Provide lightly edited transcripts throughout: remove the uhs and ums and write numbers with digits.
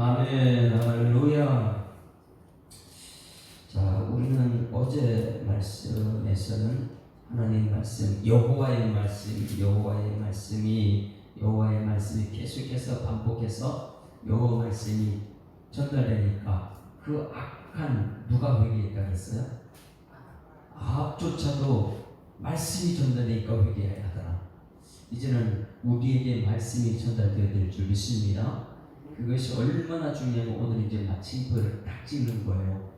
아멘. 할렐루야. 자, 우리는 어제 말씀에서는 하나님 말씀, 여호와의 말씀이 계속해서 반복해서 여호와 말씀이 전달되니까 그 악한 누가 회개했다 그랬어요? 아합조차도 말씀이 전달되니까 회개해야 하더라. 이제는 우리에게 말씀이 전달되어야 될 줄 믿습니다. 그것이 얼마나 중요하면 오늘 이제 마침표를 딱 찍는 거예요.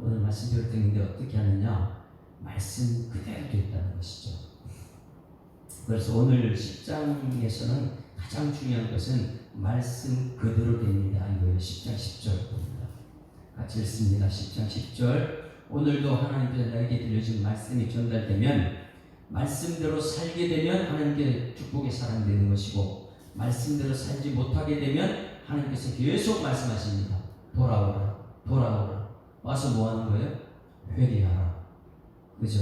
오늘 말씀표를 찍는데 어떻게 하느냐? 말씀 그대로 됐다는 것이죠. 그래서 오늘 10장에서는 가장 중요한 것은 말씀 그대로 됩니다. 이거예요. 10장 10절입니다. 같이 읽습니다. 10장 10절. 오늘도 하나님께서 나에게 들려진 말씀이 전달되면 말씀대로 살게 되면 하나님께 축복의 사람이 되는 것이고, 말씀대로 살지 못하게 되면 하나님께서 계속 말씀하십니다. 돌아오라, 돌아오라. 와서 뭐 하는 거예요? 회개하라. 그죠?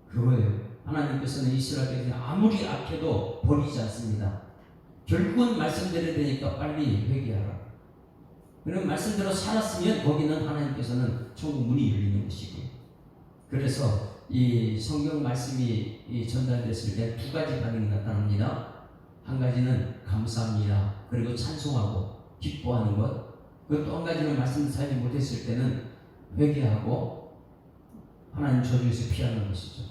그거예요. 하나님께서는 이스라엘 백성이 아무리 악해도 버리지 않습니다. 결국은 말씀대로 되니까 빨리 회개하라. 그럼 말씀대로 살았으면 거기는 하나님께서는 천국 문이 열리는 것이고, 그래서 이 성경 말씀이 전달됐을 때 두 가지 반응이 나타납니다. 한 가지는 감사합니다. 그리고 찬송하고 기뻐하는 것. 그리고 또 한 가지는 말씀 살지 못했을 때는 회개하고 하나님 저주에서 피하는 것이죠.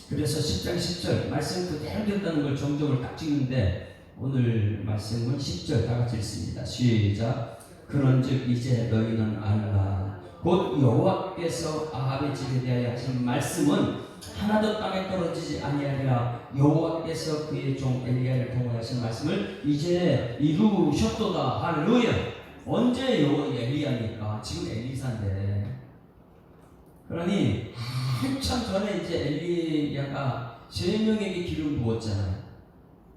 그래서 10장 10절 말씀 그대로 된다는 걸 정점을 딱 찍는데, 오늘 말씀은 10절 다 같이 읽습니다. 시작. 그런즉 이제 너희는 알라. 곧 여호와께서 아합의 집에 대하여 하신 말씀은 하나도 땅에 떨어지지 아니하리라. 여호와께서 그의 종 엘리야를 통하여 하신 말씀을 이제 이루셨도다. 할렐루야. 언제 엘리야입니까? 지금 엘리사인데. 그러니 한참 전에 이제 엘리야가 3명에게 기름 부었잖아요.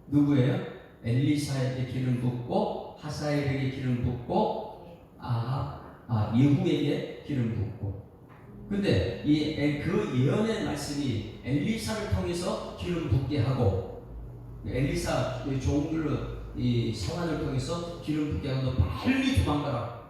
누구예요? 엘리사에게 기름 붓고, 하사엘에게 기름 붓고, 예후에게 기름 붓고. 근데 그 예언의 말씀이 엘리사를 통해서 기름 붓게 하고, 엘리사 종들로 이 사관을 통해서 기름 붓게 하고 빨리 도망가라,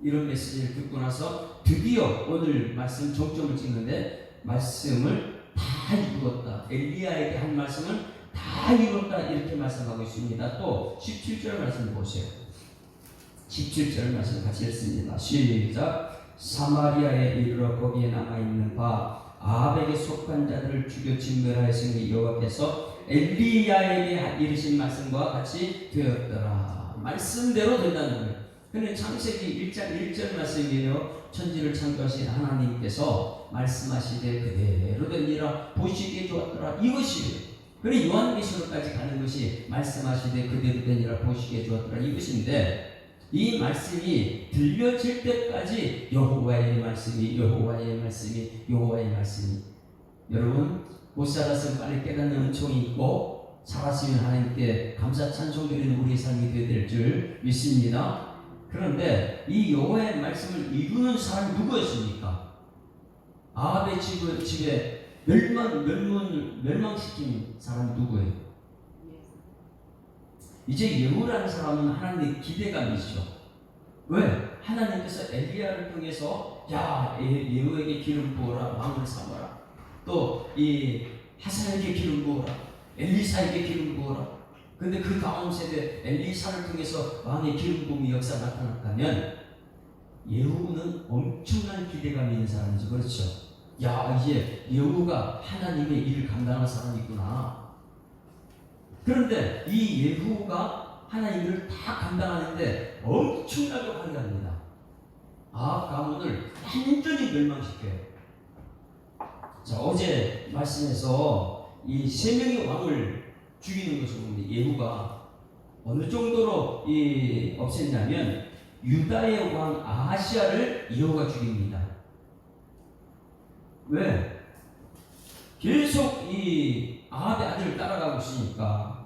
이런 메시지를 듣고 나서 드디어 오늘 말씀 정점을 찍는데, 말씀을 다 이루었다. 엘리야에게 한 말씀을 다 이뤘다, 이렇게 말씀하고 있습니다. 또 17절 말씀 보세요. 17절 말씀 같이 읽습니다. 시작. 사마리아에 이르러 거기에 남아있는 바 아합에게 속한 자들을 죽여 진멸하였으니 여호와께서 엘리야에게 이르신 말씀과 같이 되었더라. 말씀대로 된다는 거예요. 그런데 창세기 1장 1절 말씀이에요. 천지를 창조하신 하나님께서 말씀하시되 그대로 되니라. 보시기에 좋았더라. 이것이에요. 그리고 요한계시록까지 가는 것이 말씀하시되 그대로 되니라, 보시기에 좋았더라, 이것인데, 이 말씀이 들려질 때까지 여호와의 말씀이 여러분 못 살아서 빨리 깨닫는 은총이 있고, 살았으면 하나님께 감사 찬송 드리는 우리의 삶이 되어야 될 줄 믿습니다. 그런데 이 여호와의 말씀을 이루는 사람이 누구였습니까? 아합의 집에 멸망시킨 사람이 누구예요? 이제 예후라는 사람은 하나님의 기대감이죠. 왜? 하나님께서 엘리야를 통해서 예후에게 기름 부어라, 왕을 삼아라. 또 이 하사에게 기름 부어라, 엘리사에게 기름 부어라. 근데 그 다음 세대 엘리사를 통해서 왕의 기름 부음의 역사가 나타났다면, 예후는 엄청난 기대감이 있는 사람이죠. 그렇죠? 이제 예후가 하나님의 일을 감당할 사람이구나. 그런데 이 예후가 하나님의 일을 다 감당하는데 엄청나게 환대합니다. 아합 가문을 완전히 멸망시켜요. 자, 어제 말씀에서 이 3명의 왕을 죽이는 것을 보는데, 예후가 어느 정도로 없앴냐면, 유다의 왕 아하시아를 예후가 죽입니다. 왜? 계속 이 아합의 아들을 따라가고 있으니까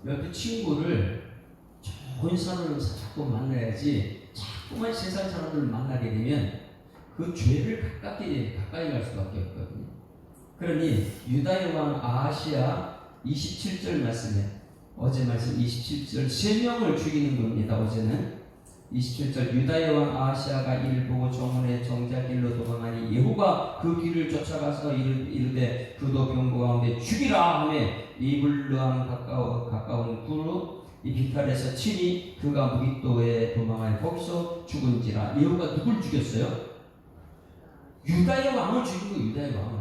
옆에 친구를 좋은 사람을 자꾸 만나야지, 자꾸만 세상 사람들을 만나게 되면 그 죄를 가까이 갈 수밖에 없거든요. 그러니 유다의 왕 아하시아 27절 말씀에 어제 말씀 27절 3명을 죽이는 겁니다. 어제는 27절 유다의 왕 아하시아가 이를 보고 정원의 정자길로 도망하니 예후가 그 길을 쫓아가서 이르되 그도 병거 가운데 죽이라 하며 이블루함 가까운 구루 이 비탈에서 치니 그가 무깃도에 도망하여 거기서 죽은지라. 예후가 누굴 죽였어요? 유다의 왕을 죽인 거. 유다의 왕을.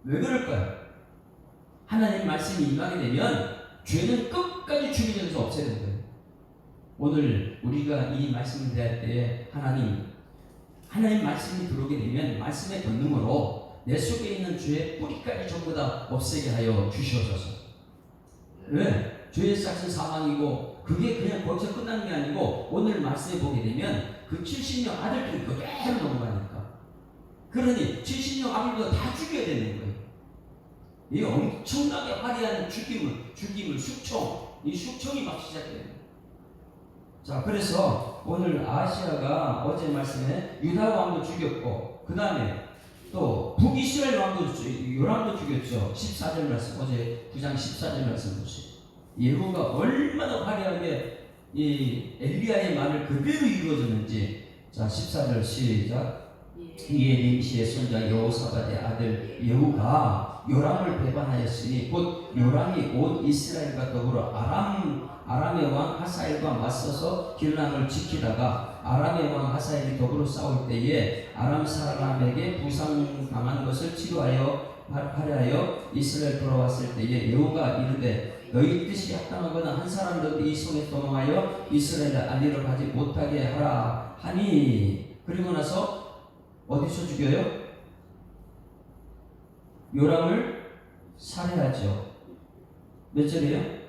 왜 그럴까요? 하나님 말씀이 임하게 되면 죄는 끝까지 죽이면서 없애는 거예요. 오늘 우리가 이 말씀을 대할 때에 하나님 말씀이 들어오게 되면 말씀의 권능으로 내 속에 있는 죄의 뿌리까지 전부 다 없애게 하여 주시옵소서. 왜? 죄의 싹은 사망이고 그게 그냥 거기서 끝나는 게 아니고 오늘 말씀에 보게 되면 그 70명 아들들이 그대로 넘어가니까 그러니 70명 아들도 다 죽여야 되는 거예요. 이 엄청나게 화려한 죽임을 이 숙청이 막 시작돼요. 자, 그래서 오늘 아하시아가 어제 말씀에 유다 왕도 죽였고 그 다음에 또 북이스라엘 왕도 요람도 죽였죠. 14절 말씀, 어제 9장 14절 말씀 보세요. 예후가 얼마나 화려하게 이 엘리야의 말을 그대로 이루어졌는지. 자, 14절 시작. 이에 nim시의 손자 여호사밧의 아들 예후가 요람을 배반하였으니 곧 요람이 온 이스라엘과 더불어 아람의 왕 하사엘과 맞서서 길람을 지키다가 아람의 왕 하사엘이 더불어 싸울 때에 아람 사람에게 부상 당한 것을 치료하여 이스라엘 돌아왔을 때에 예후가 이르되 너희 뜻이 합당하거나 한 사람도 이 손에 도망하여 이스라엘을 알리러 가지 못하게 하라 하니. 그리고 나서 어디서 죽여요? 요람을 살해하죠. 몇 절이에요?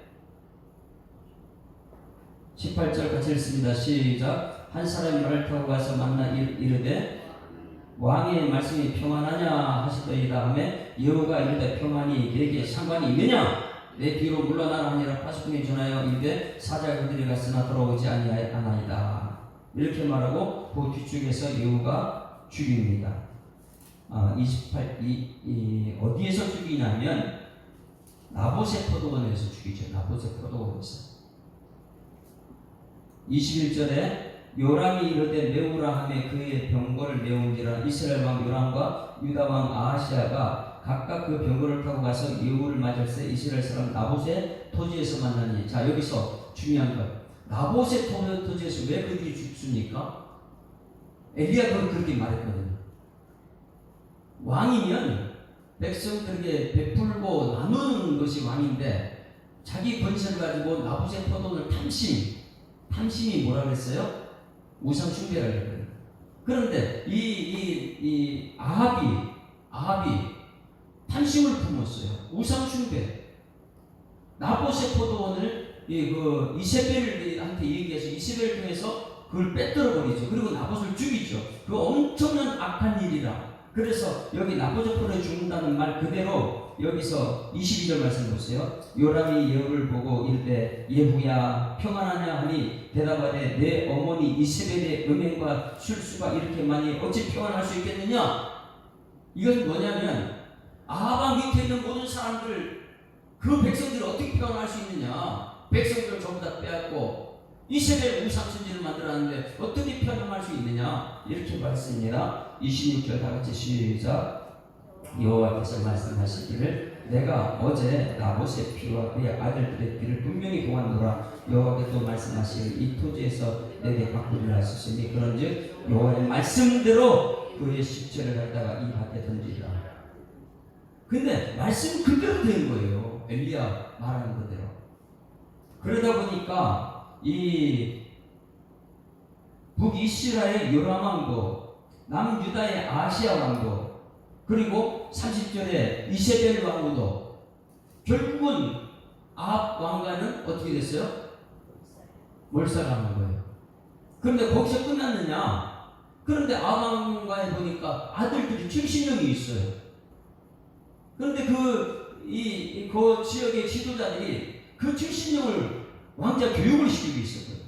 18절 같이 읽습니다. 시작. 한 사람이 말을 타고 가서 만나 이르되 왕의 말씀이 평안하냐 하시더이다 하며 예후가 이르되 평안이 내게 상관이 있느냐? 내 뒤로 물러나라 하니라. 파수꾼이 전하여 이르되 사자가 그들이 갔으나 돌아오지 아니하이다. 이렇게 말하고 그 뒤쪽에서 예후가 죽입니다. 28 어디에서 죽이냐면 나봇의 포도원에서 죽이죠. 나봇의 포도원에서. 21절에 요람이 이르되 메우라 하며 그의 병거를 메운지라. 이스라엘 왕 요람과 유다 왕 아하시아가 각각 그 병거를 타고 가서 예후를 맞을세 이스라엘 사람 나봇의 토지에서 만나니. 자, 여기서 중요한 것, 나봇의 토지에서 왜 그들이 죽습니까? 엘리야가 그렇게 말했거든요. 왕이면 백성들에게 베풀고 나누는 것이 왕인데 자기 권세를 가지고 나봇의 포도원을 탐심이 뭐라 그랬어요? 우상 숭배를 했거든요. 그런데 이 아합이 탐심을 품었어요. 우상 숭배. 나봇의 포도원을 이세벨한테 얘기해서 이세벨을 통해서 그걸 빼들어 버리죠. 그리고 나봇을 죽이죠. 그 엄청난 악한 일이라. 그래서 여기 나봇의 포도에 죽는다는 말 그대로 여기서 22절 말씀 보세요. 요람이 예후를 보고 이르되 예후야 평안하냐 하니 대답하되 내 어머니 이세벨의 음행과 술수가 이렇게 많이 어찌 평안할 수 있겠느냐? 이것은 뭐냐면 아합 밑에 있는 모든 사람들, 그 백성들을 어떻게 평안할 수 있느냐? 백성들을 전부 다 빼앗고 이세벨 우상천지를 만들었는데 어떻게 평안할 수 있느냐? 이렇게 말씀입니다. 26절 다같이 시작. 여호와께서 말씀하시기를 내가 어제 나봇의 피와 그의 아들들의 피를 분명히 보았노라. 여호와께서 말씀하시기를 이 토지에서 내게 바꾸리라 하셨으니 그런즉 여호와의 말씀대로 그의 시체를 갖다가 이 밭에 던지리라. 근데 말씀 그대로 된 거예요. 엘리야 말하는 그대로. 그러다 보니까 이 북이스라엘 요람 왕도 남유다의 아시아 왕도 그리고 30절에 이세벨 왕후도 결국은 아합 왕가는 어떻게 됐어요? 몰살하는 거예요. 그런데 거기서 끝났느냐? 그런데 아합 왕가에 보니까 아들들이 70명이 있어요. 그런데 그 지역의 지도자들이 그 70명을 왕자 교육을 시키고 있었거든요.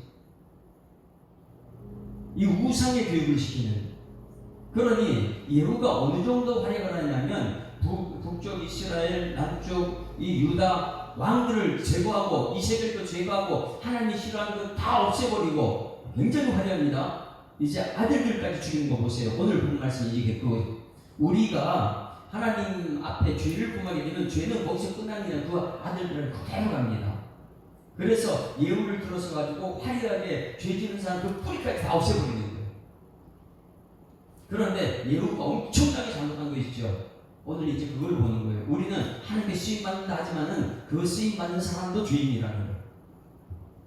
이 우상의 교육을 시키는. 그러니 예후가 어느 정도 활약을 하냐면 북쪽 이스라엘, 남쪽 이 유다 왕들을 제거하고 이세벨도 제거하고 하나님이 싫어하는 거 다 없애버리고 굉장히 화려합니다. 이제 아들들까지 죽이는 거 보세요. 오늘 본 말씀이 이게 그 우리가 하나님 앞에 죄를 범하게 되면 죄는 거기서 끝나는 게 아니라 그 아들들을 그대로 갑니다. 그래서 예후를 들어서 가지고 화려하게 죄 지는 사람 그 뿌리까지 다 없애버리는 거예요. 그런데 예후가 엄청나게 잘못한 거 있죠. 오늘 이제 그걸 보는 거예요. 우리는 하나님께 쓰임받는다 하지만은 그 쓰임받는 사람도 죄인이라는 거예요.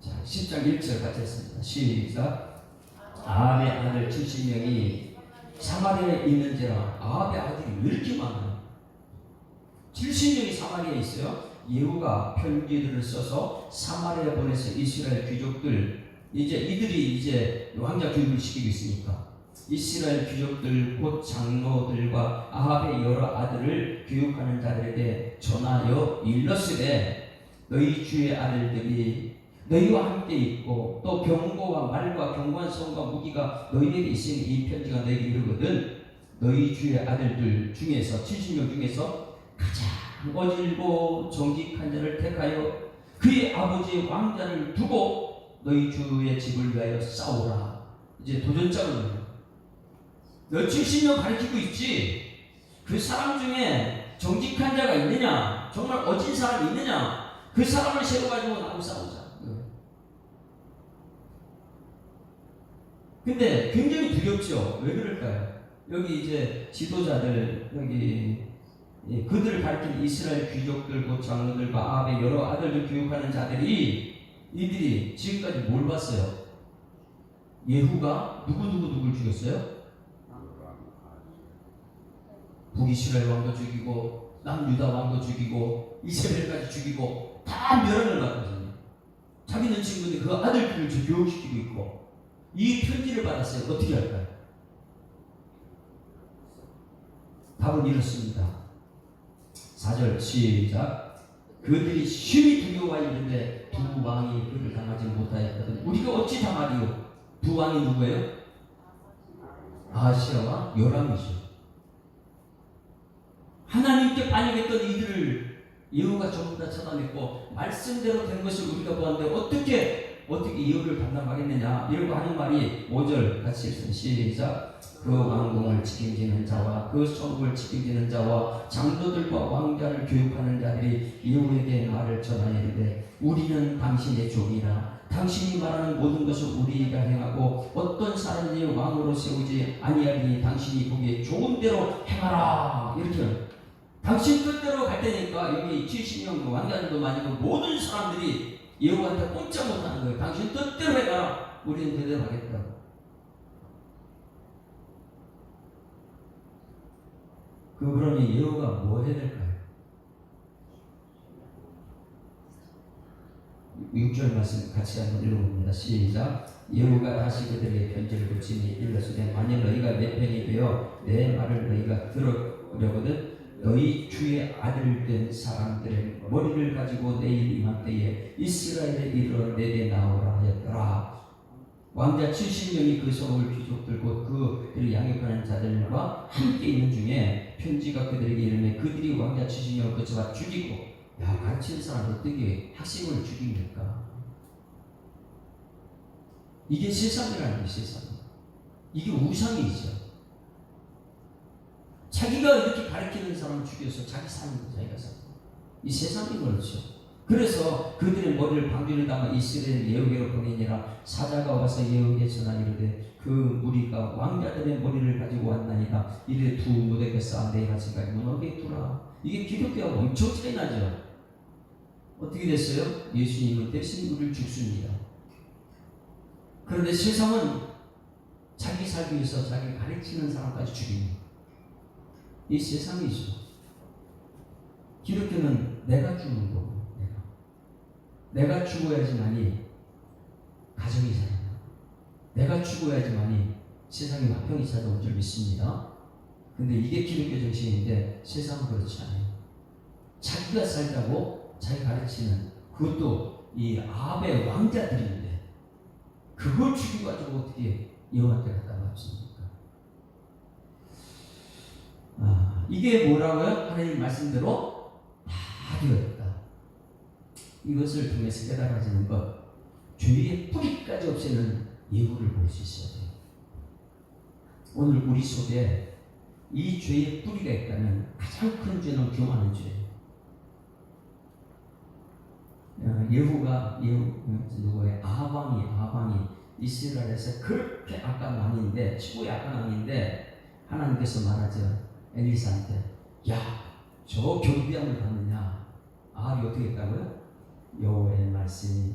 자, 10장 1절 같이 했습니다. 시작. 아합의 아들 70명이 사마리아에 있는지라. 아합의 아들이 왜 이렇게 많아요? 70명이 사마리아에 있어요. 예후가 편지들을 써서 사마리아에 보내서 이스라엘 귀족들, 이제 이들이 이제 왕자 교육을 시키고 있으니까 이스라엘 귀족들 곧 장로들과 아합의 여러 아들을 교육하는 자들에게 전하여 일렀으되 너희 주의 아들들이 너희와 함께 있고 또 병거와 말과 견고한 성과 무기가 너희에게 있으니 이 편지가 너희에게 이르거든 너희 주의 아들들 중에서 70명 중에서 가장 어질고 정직한 자를 택하여 그의 아버지의 왕자를 두고 너희 주의 집을 위하여 싸우라. 이제 도전장을 너 70명 가르치고 있지? 그 사람 중에 정직한 자가 있느냐? 정말 어진 사람이 있느냐? 그 사람을 세워가지고 나하고 싸우자. 근데 굉장히 두렵죠. 왜 그럴까요? 여기 이제 지도자들, 여기 그들을 가르친 이스라엘 귀족들, 그 장로들과 아합의 여러 아들들 교육하는 자들이 이들이 지금까지 뭘 봤어요? 예후가 누구를 죽였어요? 북이스라엘 왕도 죽이고 남유다 왕도 죽이고 이세벨까지 죽이고 다 멸하는 거거든요. 자기는 지금 그 아들들을 교육시키고 있고 이 편지를 받았어요. 어떻게 할까요? 답은 이렇습니다. 4절 시작. 그들이 심히 두려워하였는데 두 왕이 그를 당하지 못하였거든. 우리가 어찌 당하리요? 두 왕이 누구예요? 아하시아와 요람이죠. 하나님께 반역했던 이들을 예후가 전부 다 찾아냈고 말씀대로 된 것을 우리가 보았는데 어떻게 예후를 담당하겠느냐 이러고 하는 말이 5절 같이 읽습니다. 시작. 그 왕궁을 책임지는 자와 그 성읍을 책임지는 자와 장로들과 왕자를 교육하는 자들이 예후에게 말을 전하여 이르되 우리는 당신의 종이라 당신이 말하는 모든 것을 우리가 행하고 어떤 사람이 왕으로 세우지 아니하리니 당신이 보기에 좋은 대로 행하라. 이렇게 당신 뜻대로 갈 테니까 여기 70명 왕자들도 많이고 모든 사람들이 예후한테 꼼짝 못하는 거예요. 당신 뜻대로 해라. 우리는 그대로 하겠다. 그러니 예후가 뭐 해야 될까요? 6절 말씀 같이 한번 읽어봅니다. 시작. 예후가 다시 그들에게 편지를 붙이니 일렀으되 만일 너희가 내 편이 되어 내 말을 너희가 들으려거든 너희 주의 아들 된 사람들의 머리를 가지고 내일 이맘때에 이스라엘에 이르러 내게 나오라 하였더라. 왕자 70명이 그 성을 귀족들 곧 그들을 양육하는 자들과 함께 있는 중에 편지가 그들에게 이르매 그들이 왕자 70명을 거쳐가 죽이고 가르치는 사람 어떻게 학생을 죽입니까? 이게 세상이라는 게 세상. 이게 우상이죠. 자기가 이렇게 가르치는 사람을 죽여서 자기 사는 거 자기가 사는 거. 이 세상이 그렇죠. 그래서 그들의 머리를 방주를 담아 이스라엘 예후에게로 보내니라. 사자가 와서 예후에게 전하 이르되 그 무리가 왕자들의 머리를 가지고 왔나이다. 이르되 두 무대가 쌓아 내일 아침까지 문어게 두라. 이게 기독교가 엄청 차이 나죠. 어떻게 됐어요? 예수님은 대신 우리를 죽습니다. 그런데 세상은 자기 살기 위해서 자기 가르치는 사람까지 죽입니다. 이 세상이죠. 기독교는 내가 죽는 거고, 내가 죽어야지만이 가정이 살아요. 내가 죽어야지만이 세상에 화평이 찾아올 줄 믿습니다. 근데 이게 기독교 정신인데 세상은 그렇지 않아요. 자기가 살자고 자기 가르치는 그것도 이 아합의 왕자들인데 그걸 죽여가지고 어떻게 여호와한테 갖다 바칩니까? 이게 뭐라고요? 하나님 말씀대로 다 되었다. 이것을 통해서 깨달아지는 것, 죄의 뿌리까지 없애는 예우를 볼 수 있어야 돼요. 오늘 우리 속에 이 죄의 뿌리가 있다면 가장 큰 죄는 교만한 죄예요. 누구예요? 아합왕이 이스라엘에서 그렇게 악한 왕인데, 최고의 악한 왕인데, 하나님께서 말하죠. 엘리사한테, 야, 저 경비함을 받느냐? 아합이 어떻게 했다고요? 여호와의 말씀이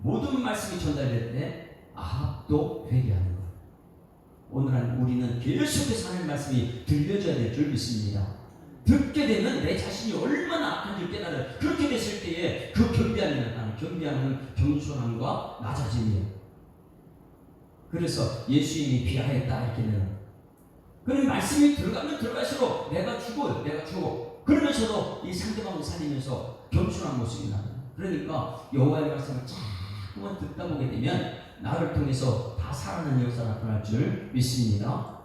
모든 말씀이 전달될 때 아합도 회개하는 거예요. 오늘 우리는 계속해서 하나님의 말씀이 들려져야 될 줄 믿습니다. 듣게 되면 내 자신이 얼마나 악한지 깨달아요. 그렇게 됐을 때에 그 경비함이 나타나요. 경비함은 겸손함과 낮아짐이에요. 그래서 예수님이 비하했다 이렇게는, 그런 말씀이 들어가면 들어갈수록 내가 죽어. 그러면서도 이 상대방을 살리면서 겸손한 모습이 나요. 그러니까 여호와의 말씀을 자꾸만 듣다 보게 되면 나를 통해서 다 살아나는 역사가 나타날 줄 믿습니다.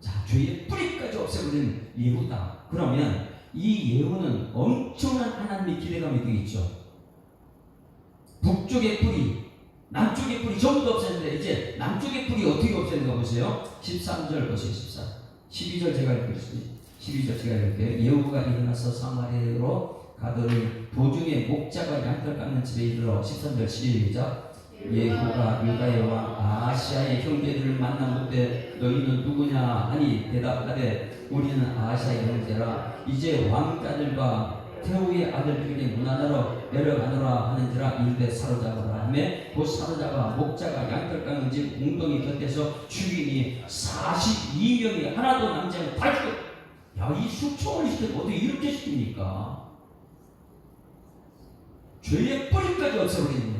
자, 죄의 뿌리까지 없애버리는 예후다. 그러면 이 예후는 엄청난 하나님의 기대감이 되겠죠. 북쪽의 뿌리, 남쪽의 뿌리 전부 다 없앴는데 이제 남쪽의 뿌리 어떻게 없애는가 보세요. 13절 보세요. 12절 제가 읽겠습니다. 12절 제가 읽을게요. 예후가 일어나서 사마리아로 가더니 도중에 목자가 양털 깎는 집에 이르러 13절 12절 예후가 유다의 왕 아하시아의 형제들을 만나 묻되 너희는 누구냐 하니 대답하되 우리는 아하시아의 형제라. 이제 왕자들과 태후의 아들들에게 문하나로 내려가노라 하는지라. 이르되 사로잡으라 하매 곧 사로잡아 목자가 양털 깎는 집 웅덩이 곁에서 죽이니 42명이 하나도 남지 않고 다 죽었. 야, 이 수총을 시키면 어떻게 이렇게 시킵니까? 죄의 뿌리까지 없애버리는 거예요.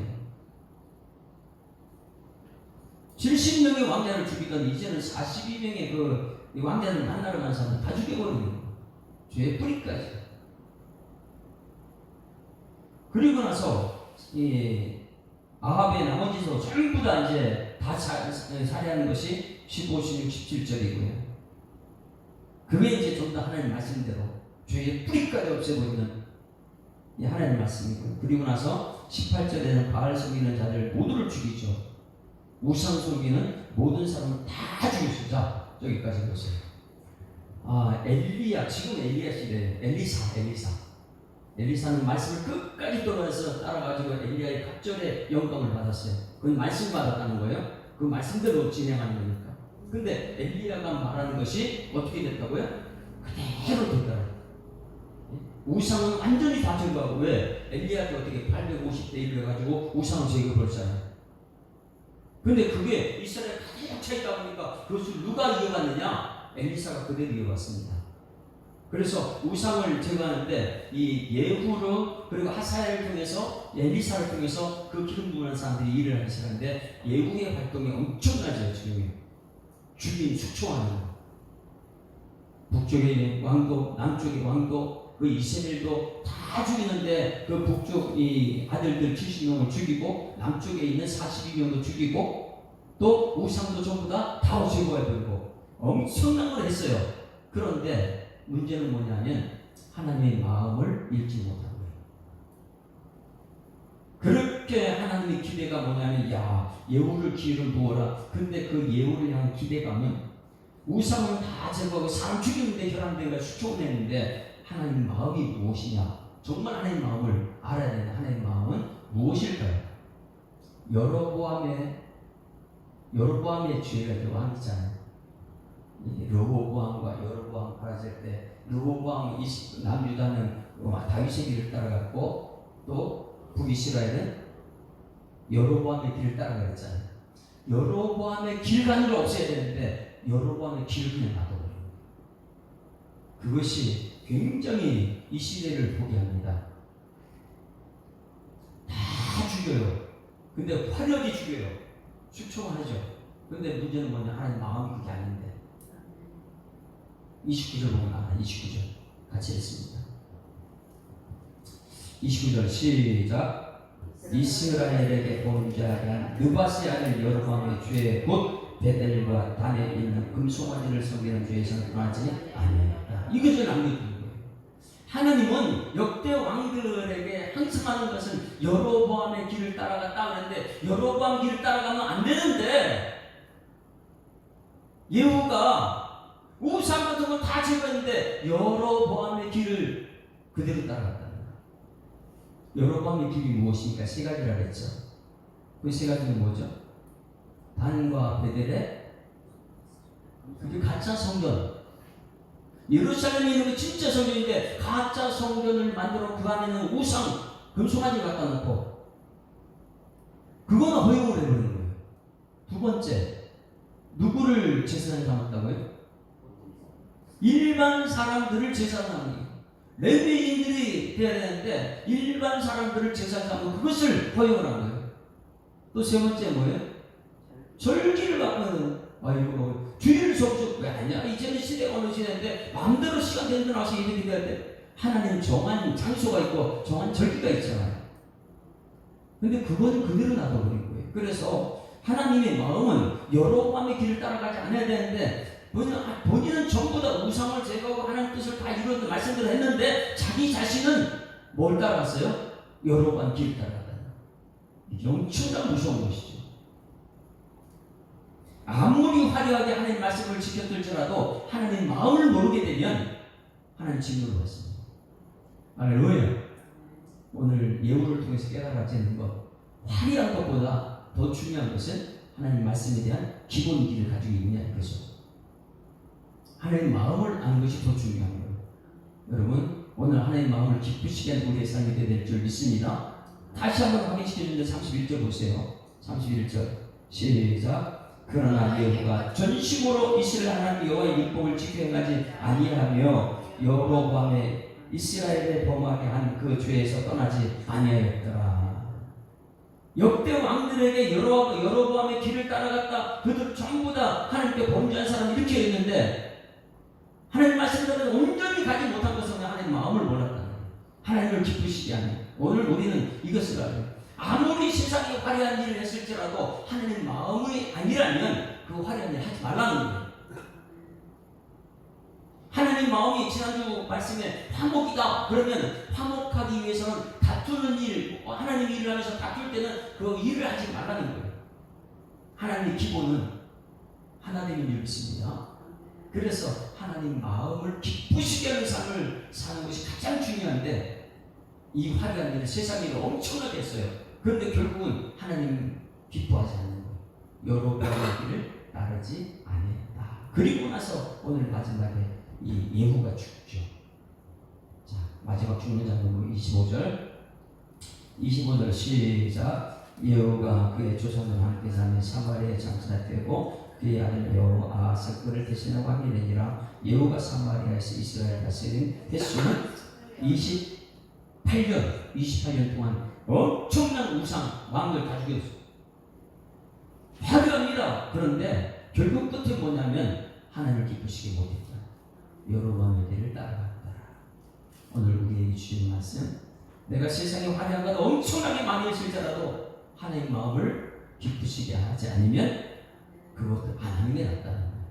70명의 왕자를 죽이던 이제는 42명의 그 왕자를 만나러 간 사람을 다 죽여버리는 거예요. 죄의 뿌리까지. 그리고 나서 이 아합의 나머지도 전부 다 이제 다 살해하는 것이 15, 16, 17절이고요. 그게 이제 좀 더 하나님 말씀대로 죄의 뿌리까지 없애버리는 이 하나님 말씀이고요. 그리고 나서 18절에는 바알 섬기는 자들 모두를 죽이죠. 우상 섬기는 모든 사람을 다 죽였어요. 자, 여기까지 보세요. 엘리야, 지금 엘리야 시대, 엘리사는 말씀을 끝까지 돌아서 따라가지고 엘리야의 갑절의 영광을 받았어요. 그건 말씀 받았다는 거예요. 그 말씀대로 진행하는 거니까. 근데 엘리야가 말하는 것이 어떻게 됐다고요? 그대로 됐다고요. 우상은 완전히 다 제거하고, 왜? 엘리야도 어떻게 850대 1로 해가지고 우상을 제거했잖아요. 근데 그게 이스라엘에 가득 차 있다 보니까 그것을 누가 이어갔느냐? 엘리사가 그대로 이어갔습니다. 그래서 우상을 제거하는데 이 예후로 그리고 하사야를 통해서 엘리사를 통해서 그 기름 부은 사람들이 일을 하기 시작하는데 예후의 활동이 엄청나죠. 지금 죽임 숙청하는 거. 북쪽의 왕도 남쪽의 왕도 그 이세벨도 다 죽이는데 그 북쪽 이 아들들 70명을 죽이고 남쪽에 있는 42명도 죽이고 또 우상도 전부 다 제거해버리고 엄청난 걸 했어요. 그런데 문제는 뭐냐면 하나님의 마음을 읽지 못한 거예요. 그렇게 하나님의 기대가 뭐냐면 예후를 기회를 부어라. 근데 그 예후를 향한 기대감은 우상은 다 제거하고 사람 죽이는데 혈안되가 수초했는데 하나님 마음이 무엇이냐? 정말 하나님 마음을 알아야 되는 하나님 마음은 무엇일까요? 여로보암의 죄가 왕이잖아요. 르호보암과 여로보암 벌어질 때 르호보암 남유다는 다윗의 길을 따라갔고 또 북이스라엘은 여로보암의 길을 따라갔잖아요. 여로보암의 길간을 없애야 되는데 여로보암의 길을 그냥 놔둬버려요. 그것이 굉장히 이 시대를 보게 합니다. 다 죽여요. 근데 화려하게 죽여요. 수총하죠. 근데 문제는 뭐냐? 하나님 마음이 그게 아닌데. 29절 보면 29절 같이 했습니다. 29절 시작. 이스라엘에게 온 자가 느바스의 아들 여로보암의 죄 곧 베델과 단에 있는 금송아지를 섬기는 죄에서 떠나지 아니하였다. 이것을 남겨두는 거예요. 하나님은 역대 왕들에게 항상 하는 것은 여로보암의 길을 따라갔다 그랬는데 여로보암 길을 따라가면 안 되는데 예후가 우상 같은 거 다 제거했는데 여로보암의 길을 그대로 따라갔다. 여로보암의 길이 무엇입니까? 세 가지라 그랬죠. 그 세 가지는 뭐죠? 단과 베델의 그게 가짜 성전. 예루살렘에 있는 게 진짜 성전인데 가짜 성전을 만들어 그 안에는 우상 금송아지 갖다 놓고 그거는 허용을 해버리는 거예요. 두 번째, 누구를 제사장에 삼았다고요? 일반 사람들을 제사장에, 레위인들이 되어야 되는데 일반 사람들을 제사장에 삼고 그것을 허용을 한 거예요. 또 세 번째 뭐예요? 절기를 갖고는 아이고 주일을 속속 왜 아니야? 이제는 시대가 어느 시대인데 마음대로 시간 되는 데 나와서 예배 드려야 돼. 하나님 정한 장소가 있고 정한 절기가 있잖아요. 근데 그거는 그대로 놔둬버린 거예요. 그래서 하나님의 마음은 여로보암의 길을 따라가지 않아야 되는데 본인은 전부 다 우상을 제거하고 하나님 뜻을 다 이루었는데 말씀대로 했는데 자기 자신은 뭘 따라갔어요? 여로보암 길을 따라갔다. 이게 엄청난 무서운 것이죠. 아무리 화려하게 하나님 말씀을 지켰을지라도 하나님 마음을 모르게 되면 하나님 진노를 받습니다. 할렐루야. 오늘 예후를 통해서 깨달아지는 것, 화려한 것보다 더 중요한 것은 하나님 말씀에 대한 기본기를 가지고 있느냐는 거죠. 하나님 마음을 아는 것이 더 중요한 거예요. 여러분 오늘 하나님 마음을 기쁘시게 하는 우리의 삶이 될 줄 믿습니다. 다시 한번 확인시켜주는데 31절 보세요. 31절 시작. 그러나 예후가 전심으로 이스라엘 하나님 여호와의 율법을 지켜 행하지 아니하며 여로보암의 이스라엘에 범하게 한 그 죄에서 떠나지 아니하였더라. 역대 왕들에게 여로보암의 길을 따라갔다. 그들 전부 다 하나님께 범죄한 사람이 이렇게 있는데 하나님 말씀대로 온전히 가지 못한 것은 하나님 마음을 몰랐다. 하나님을 기쁘시게 하는. 오늘 우리는 이것을 알아요. 아무리 세상에 화려한 일을 했을지라도 하나님 마음이 아니라면 그 화려한 일 하지 말라는 거예요. 하나님 마음이 지난주 말씀에 화목이다 그러면 화목하기 위해서는 다투는 일, 하나님 일을 하면서 다툴 때는 그 일을 하지 말라는 거예요. 하나님의 기본은 하나님을 믿습니다. 그래서 하나님 마음을 기쁘시게 하는 삶을 사는 것이 가장 중요한데 이 화려한 일을 세상에 엄청나게 했어요. 그런데 결국은 하나님 기뻐하지 않는 거예요. 여로보암의 길을 따르지 않았다. 그리고 나서 오늘 마지막에 이 예후가 죽죠. 자, 마지막 죽는 장면 25절 시작. 예후가 그의 조상들 함께 사는 사마리아에 장사되고 그의 아들 여호아하스 그를 대신하고 왕이 되니라. 예후가 사마리아에서 이스라엘 다스린 횟수는 28년 동안 엄청난 우상 왕들 다 죽였어요. 화려합니다. 그런데 결국 끝에 뭐냐면 하나님을 기쁘시게 못했다. 여로보암의 길을 따라갔다. 오늘 우리에게 주신 말씀, 내가 세상에 화려한 것 엄청나게 많이 했을지라도 하나님 마음을 기쁘시게 하지 않으면 그것도 안 하는 게 낫다는 거예요.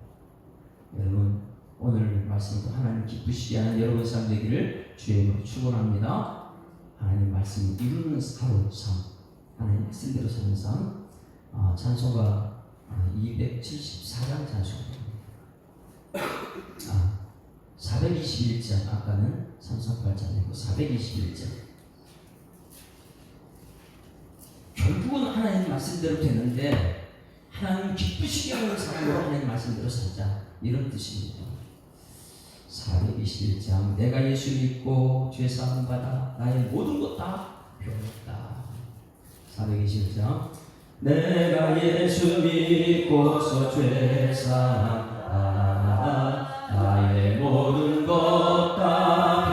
여러분 오늘 말씀도 하나님 기쁘시게 하는 여러분 삶 되기를 주의 이름으로 축원합니다. 하나님 말씀을 이루는 하루 삶, 하나님 말씀대로 사는 삶. 찬송가 274장 찬송가 421장, 아까는 338장이고 421장. 결국은 하나님 말씀대로 되는데 하나님 기쁘시게 하는 사람으로 하나님 말씀대로 살자, 이런 뜻입니다. 421장. 내가 예수 믿고 죄사함 받아 나의 모든 것 다 변했다. 421장. 내가 예수 믿고서 죄사함 받아 나의 모든 것 다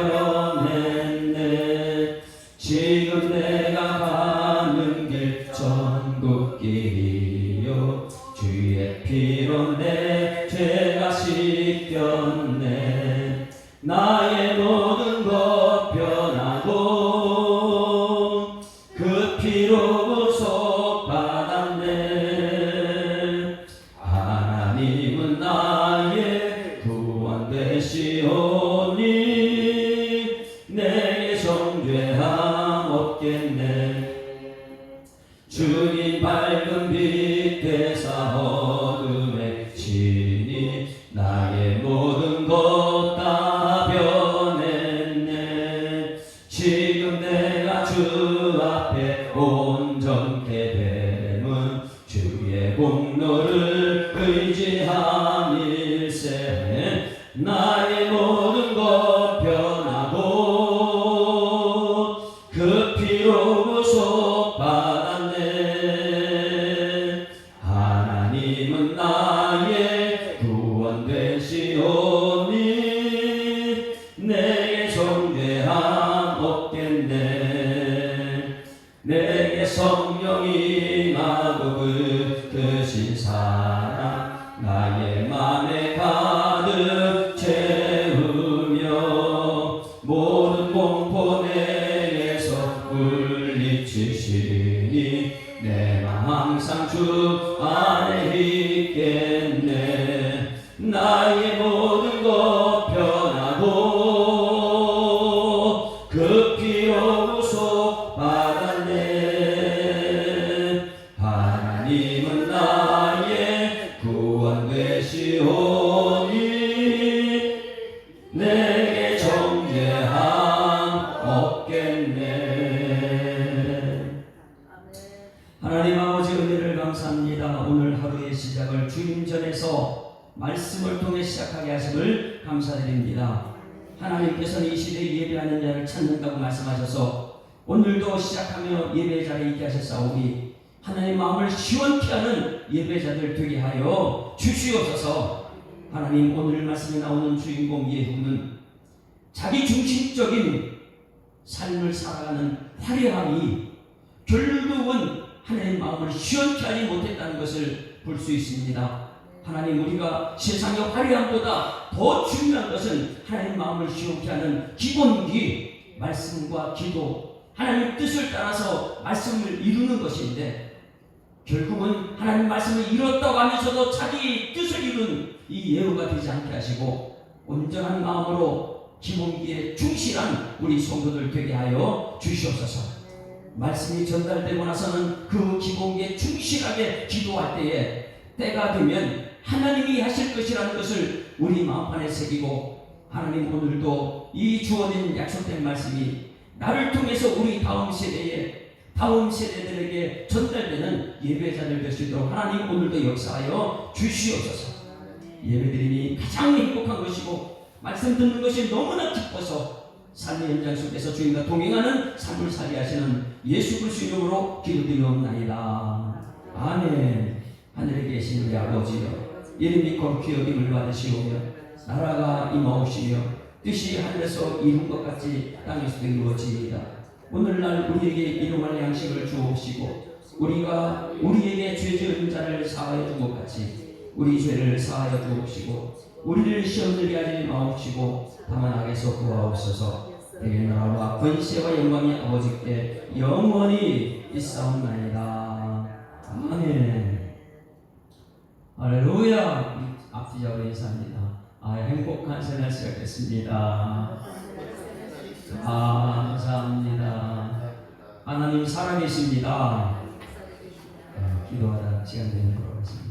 변했네. 지금 내가 가는 길 천국길이요 주의 피로 내 죄가 씻겼네. 나의 모든 것 변하고 그 피로 구속받았네. 하나님은 나의 구원 되시오니 밝은 빛 되사 어둠에 치니 나의 모든 것 다 변했네. 지금 내가 주 앞에 온전케 됨은 주의 공로를 의지함일세. 나의 모든 것 변하고 그 피로 구속받았네. 하나님은 나의 구원 되시오니 내게 정죄함 없겠네. 내게 성령이 나고 크신 사랑 나의 맘에 가득 채우며 모든 공포 내게서 물리치시니 내 맘 항상 주 안에 있겠네. 나의 모든 것 변하고 그 피로 구속받았네. 하나님은 나의 구원 되시오니 내게 정죄함 없겠네. 하나님 아버지 은혜를 감사합니다. 오늘 하루의 시작을 주님 전에서 말씀을 통해 시작하게 하심을 감사드립니다. 하나님께서는 이 시대에 예배하는 자를 찾는다고 말씀하셔서 오늘도 시작하며 예배 자리에 있게 하셨사오니 하나님 마음을 시원케 하는 예배자들 되게 하여 주시옵소서. 하나님 오늘 말씀에 나오는 주인공 예후는 자기 중심적인 삶을 살아가는 화려함이 결국은 하나님 마음을 시원케 하지 못했다는 것을 볼 수 있습니다. 하나님 우리가 세상의 화려함보다 더 중요한 것은 하나님 마음을 시원케 하는 기본기 말씀과 기도, 하나님 뜻을 따라서 말씀을 이루는 것인데 결국은 하나님 말씀을 이뤘다고 하면서도 자기 뜻을 이룬 이 예후가 되지 않게 하시고 온전한 마음으로 기본기에 충실한 우리 성도들 되게 하여 주시옵소서. 말씀이 전달되고 나서는 그 기본기에 충실하게 기도할 때에 때가 되면 하나님이 하실 것이라는 것을 우리 마음판에 새기고 하나님 오늘도 이 주어진 약속된 말씀이 나를 통해서 우리 다음 세대들에게 전달되는 예배자들 될 수 있도록 하나님 오늘도 역사하여 주시옵소서. 예배드림이 가장 행복한 것이고 말씀 듣는 것이 너무나 기뻐서 삶의 현장 속에서 주님과 동행하는 삶을 살게 하시는 예수 그리스도 이름으로 기도드리옵나이다. 아멘. 하늘에 계신 우리 아버지여 이름이 거룩히 여김을 받으시오며 나라가 임하옵시며 뜻이 하늘에서 이룬 것 같이 땅에서도 이루어지이다. 오늘날 우리에게 일용할 양식을 주옵시고 우리가 우리에게 죄 지은 자를 사하여 준 것 같이 우리 죄를 사하여 주옵시고 우리를 시험 들게 하지 마옵시고 다만 악에서 구하옵소서. 대개 나라와 권세와 영광이 아버지께 영원히 있사옵나이다. 아멘. 할렐루야. 앞뒤자로 인사합니다. 행복한 생활 시작했습니다. 감사합니다. 하나님 살아계십니다. 기도하다 시간 되는 거로 하겠습니다.